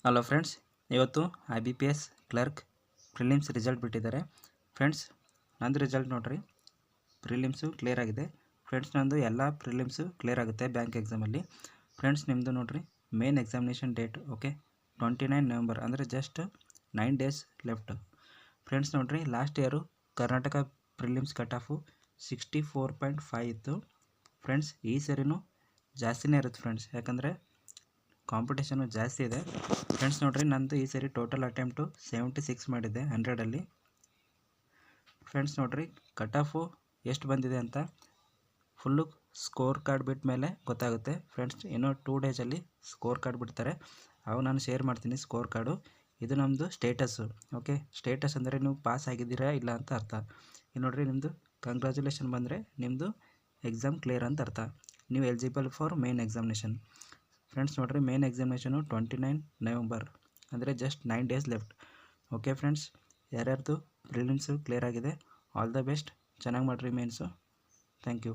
Hello friends, ಇವತ್ತು IBPS clerk prelims result ಬಿಟ್ಟಿದ್ದಾರೆ. Friends, ನಂದು ರಿಸಲ್ಟ್ ನೋಡಿರಿ, ಪ್ರಿಲಿಮ್ಸು ಕ್ಲಿಯರ್ ಆಗಿದೆ. ಫ್ರೆಂಡ್ಸ್, ನಂದು ಎಲ್ಲ ಪ್ರಿಲಿಮ್ಸು ಕ್ಲಿಯರ್ ಆಗುತ್ತೆ ಬ್ಯಾಂಕ್ ಎಕ್ಸಾಮಲ್ಲಿ. ಫ್ರೆಂಡ್ಸ್, ನಿಮ್ಮದು ನೋಡಿರಿ main examination date okay 29 November, ಅಂದರೆ ಜಸ್ಟ್ 9 ಡೇಸ್ ಲೆಫ್ಟ್. ಫ್ರೆಂಡ್ಸ್ ನೋಡಿರಿ, last year Karnataka prelims cut off 64.5 ಇತ್ತು. ಫ್ರೆಂಡ್ಸ್, ಈ ಸರಿನೂ ಜಾಸ್ತಿನೇ ಇರುತ್ತೆ ಫ್ರೆಂಡ್ಸ್, ಯಾಕಂದರೆ ಕಾಂಪಿಟೇಷನು ಜಾಸ್ತಿ ಇದೆ. ಫ್ರೆಂಡ್ಸ್ ನೋಡಿರಿ, ನಂದು ಈ ಸರಿ ಟೋಟಲ್ ಅಟೆಂಪ್ಟು 76 ಮಾಡಿದ್ದೆ 100ಅಲ್ಲಿ. ಫ್ರೆಂಡ್ಸ್ ನೋಡಿರಿ, ಕಟ್ ಆಫು ಎಷ್ಟು ಬಂದಿದೆ ಅಂತ ಫುಲ್ಲು ಸ್ಕೋರ್ ಕಾರ್ಡ್ ಬಿಟ್ಟ ಮೇಲೆ ಗೊತ್ತಾಗುತ್ತೆ. ಫ್ರೆಂಡ್ಸ್, ಇನ್ನೂ 2 ಡೇಸಲ್ಲಿ ಸ್ಕೋರ್ ಕಾರ್ಡ್ ಬಿಡ್ತಾರೆ, ಅವು ನಾನು ಶೇರ್ ಮಾಡ್ತೀನಿ ಸ್ಕೋರ್ ಕಾರ್ಡು. ಇದು ನಮ್ಮದು ಸ್ಟೇಟಸ್ಸು ಓಕೆ. ಸ್ಟೇಟಸ್ ಅಂದರೆ ನೀವು ಪಾಸ್ ಆಗಿದ್ದೀರಾ ಇಲ್ಲ ಅಂತ ಅರ್ಥ. ಇದು ನೋಡಿರಿ, ನಿಮ್ಮದು ಕಂಗ್ರ್ಯಾಚುಲೇಷನ್ ಬಂದರೆ ನಿಮ್ಮದು ಎಕ್ಸಾಮ್ ಕ್ಲಿಯರ್ ಅಂತ ಅರ್ಥ. ನೀವು eligible for main examination. Friends ನೋಡಿರಿ, ಮೇನ್ ಎಕ್ಸಾಮಿನೇಷನು 29 ನವೆಂಬರ್, ಅಂದರೆ just 9 days left. Okay friends, ಯಾರ್ಯಾರ್ದು ಪ್ರಿಲಿಮ್ಸು ಕ್ಲಿಯರ್ ಆಗಿದೆ, ಆಲ್ ದ ಬೆಸ್ಟ್. ಚೆನ್ನಾಗಿ ಮಾಡಿರಿ ಮೇನ್ಸು. Thank you.